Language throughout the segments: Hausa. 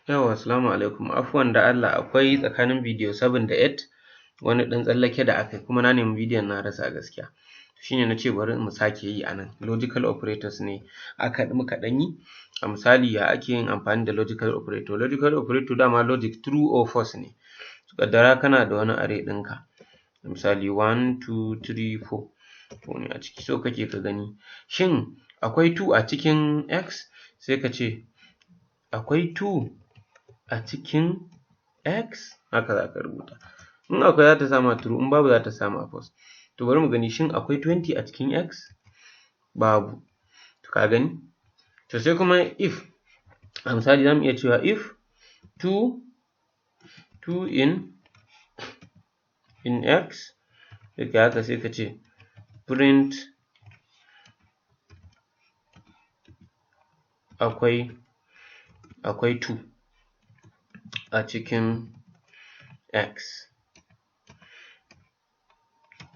Yawwa assalamu alaikum, afuwan da Allah akwai tsakanin video 7 da 8 wani ɗan tsallake da aka yi kuma na nemi bidiyon na rasa gaskiya. Shi ne na ce bari mu sake yi a nan. Logical operators ne muka ɗan yi. A misali ya ake yin amfani da logical operator. Logical operator dama logic true or false ne. Ƙaddara kana da wani array ɗinka. Misali 1, 2, 3, 4. To ne a ciki so kake ka gani. Shin akwai 2 a cikin x? Sai ka ce akwai 2 a cikin x? Haka za ka rubuta. In akwai za ta sa ma true, in babu za ta sa ma false. To bari mu gani shin akwai 20 a cikin x? Babu. To ka gani? To sai kuma if. A misali za mu iya cewa if 2 in x, sai ka haka sai ka ce print akwai 2 a cikin x.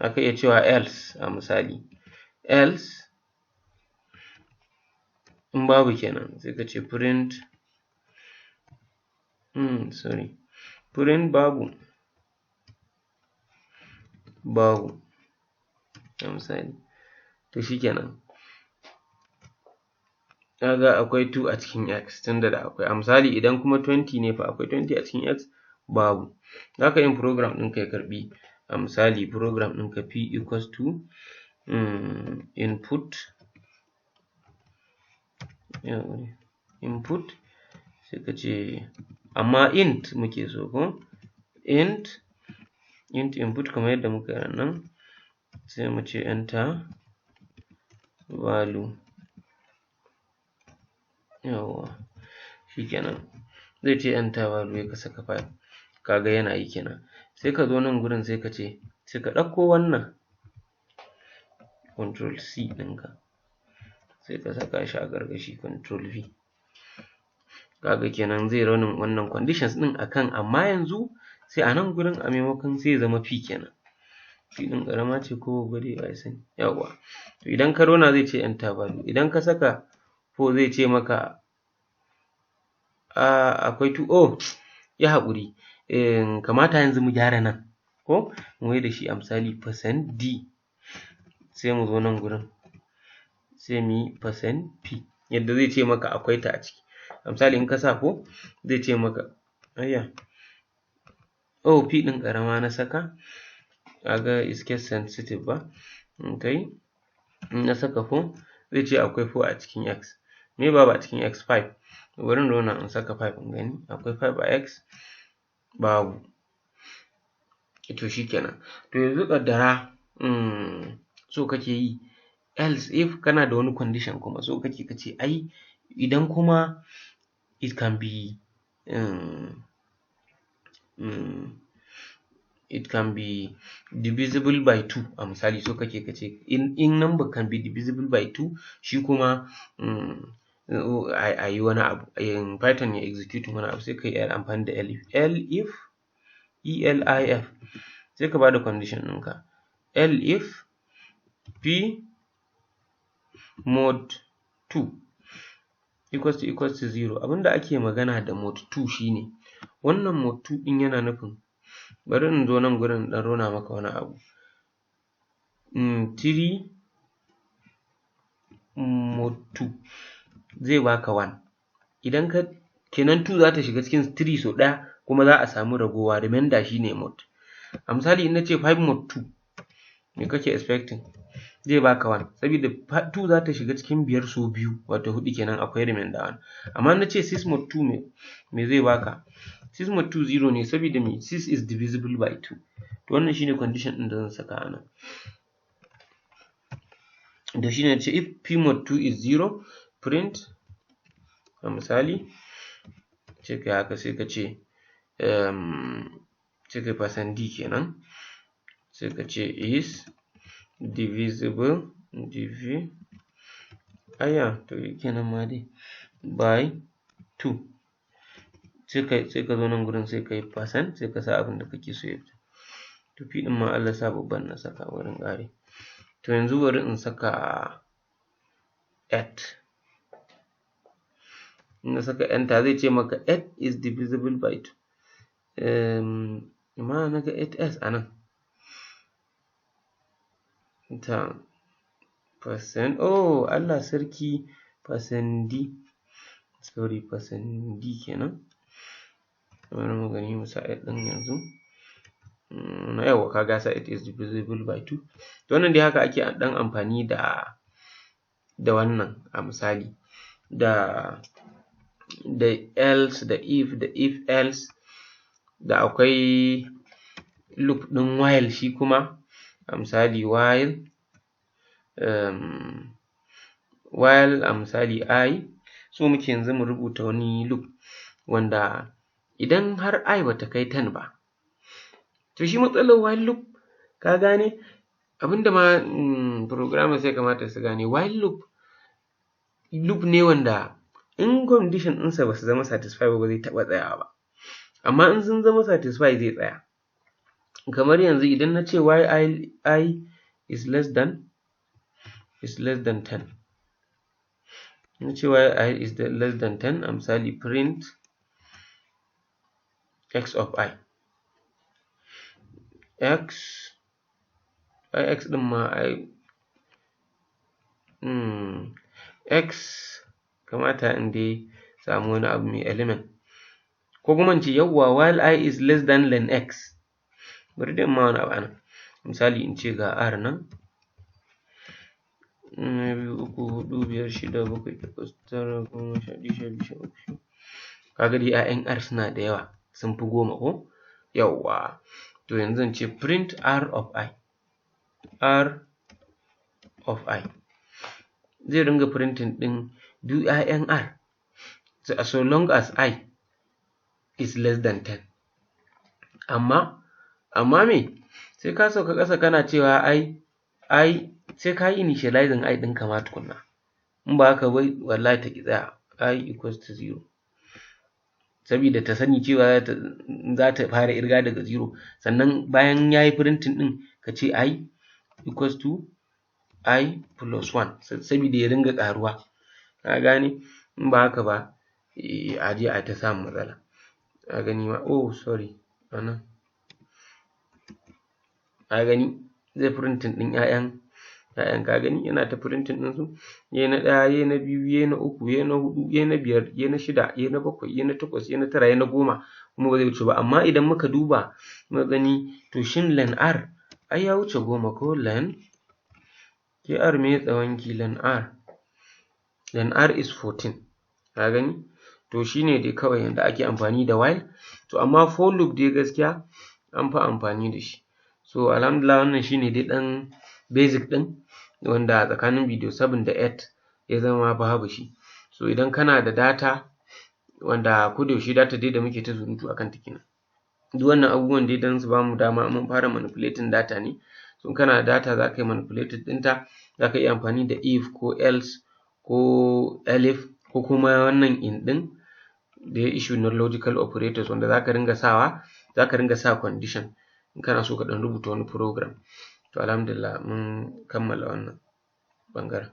Aka iya cewa else a misali. Else in babu kenan sai ka ce print babu a misali. To shi kenan. Kaga akwai 2 a cikin x tunda da akwai. A misali idan kuma 20 ne fa akwai 20 a cikin x? Babu. Za ka yin program ɗinka ya karɓi. A misali program ɗinka p equals to input sai ka ce amma int muke so ko? int input kamar yadda muka yi nan sai mu ce enter value. Yawwa shikenan. Zai ce enter value ka saka 5. Kaga yana yi kenan. Sai ka zo nan gurin sai ka ce sai ka ɗauko wannan control C ɗinka sai ka saka shi a ƙarƙashi control V. Kaga kenan zai running wannan conditions ɗin akan amma yanzu sai a nan gurin a maimakon sai ya zama P kenan. P ɗin ƙarama ce ko babba dai wa ya sani. Yawwa. To idan ka rona zai ce enter value. Idan ka saka 4 zai ce maka akwai 2. Oh yi haƙuri. Kamata yanzu mu gyara nan ko mu mai da shi a misali %d sai mu zo nan gurin sai mu yi %p yadda zai ce maka akwai ta a ciki. A misali in ka sa ko zai ce maka p ɗin ƙarama na saka. Kaga is case sensitive ba. Okay. In na saka 4 zai ce akwai 4 a cikin x. Me babu a cikin x? 5. Bari in zauna in saka 5 in gani akwai 5 a x? Babu. To shi kenan. To yanzu ƙaddara so kake yi else if kana da wani condition kuma so kake ka ce ai idan kuma it can be divisible by 2 a misali so kake ka ce in number can be divisible by 2 shi kuma a yi wani abu Python ya execute wani abu sai ka yi amfani da elif sai ka bada condition ɗinka elif p mod 2 equals to 0. Abinda ake magana da mod 2 shine wannan mod 2 ɗin yana nufin bari in zo nan gurin ɗan rona maka wani abu 3 mod 2 zai baka 1. Idan kenan 2 za ta shiga cikin 3 sau ɗaya kuma za a samu ragowa remainder shine mod. A misali in na ce 5 mod 2 me kake expecting? Zai baka 1 saboda 2 za ta shiga cikin 5 sau 2 wato 4 kenan akwai remainder 1. Amma in na ce 6 mod 2 me zai baka? 6 mod 2 0 ne saboda me 6 is divisible by 2. To wannan shine condition ɗin da zan saka a nan. Da shi ne ce if p mod 2 is 0 print a misali sai kai haka sai ka ce sai kai %d kenan sai ka ce is divisible to kenan ma dai by 2 sai ka zo nan gurin sai ka yi % sai ka sa abin da kake so ya fita. To p ɗin ma Allah sa babban na saka wurin ƙare. To yanzu bari in saka 8 in na saka enter zai ce maka 8 is divisible by 2. Amma na ga 8s a nan. Ta percent, oh Allah sarki, percent d, sorry percent d kenan. Bari mu gani mu sa 8 ɗin yanzu. Yawwa ka ga sa 8 is divisible by 2. To wannan dai haka ake ɗan amfani da wannan a misali. Da else, da if else, da akwai loop ɗin while shi kuma a misali while a misali I, so muke yanzu mu rubuta wani loop wanda idan har I bata kai 10 ba, to shi matsalar while loop ka gane abinda ma programmers ya kamata su gane, while loop ne wanda in condition ɗinsa ba su zama satisfy ba zai taɓa tsayawa ba, amma in sun zama satisfy zai tsaya. Kamar yanzu idan na ce while I is less than 10, na ce while I is less than 10 a misali print x of I, x ɗin ma x kamata in dai samu wani abu mai element, ko kuma in ce yawwa while I is less than len x. Bari dai in ma wani abu a nan, misali in ce ga r nan 1, 2, 3, 4, 5, 6, 7, 8, 9, 10, 11, 12, 13. Kaga dai 'ya'yan r suna da yawa, sun fi 10 ko? Yawwa, to yanzu zan ce print r of I, zai ringa printing ɗin duk 'ya'yan r so long as I is less than 10. Amma me? Sai ka sauka ƙasa kana cewa I sai ka yi initializing I ɗinka ma tukunna. In ba haka ba wallahi ta ƙi tsaya, I equals to 0. Sabida ta sani cewa za ta fara irga daga 0. Sannan bayan ya yi printing ɗin ka ce I equals to I plus 1. Sabida ya ringa ƙaruwa. Ka gane? In ba haka ba a je a ta samun matsala. Ka gani ma, oh sorry, a nan. Ka gani zai printing ɗin 'ya'yan ka gani yana ta printing ɗinsu, yayi na 1, yayi na 2, yayi na 3, yayi na 4, yayi na 5, yayi na 6, yayi na 7, yayi na 8, yayi na 9, yayi na 10, kuma ba zai wuce ba. Amma idan muka duba muka gani to shin len r ai ya wuce 10 ko len r me tsawon ki len r is 14. Ka gani? To shine dai kawai yanda ake amfani da while. To amma for loop dai gaskiya an fi amfani da shi. So alhamdulillah wannan shine dai ɗan basic ɗin wanda tsakanin video 7 da 8 ya zama babu shi. So idan kana da data wanda ko da yaushe data dai da muke ta surutu akan ta kenan. Duk wannan abubuwan dai don su bamu dama mun fara manipulating data ne. So in kana da data za ka yi manipulating ɗinta, za ka iya amfani da if ko else ko elif ko kuma wannan in ɗin da ya issue na logical operators wanda za ka ringa sa condition in kana so ka ɗan rubuta wani program. To alhamdulillah mun kammala wannan ɓangaren.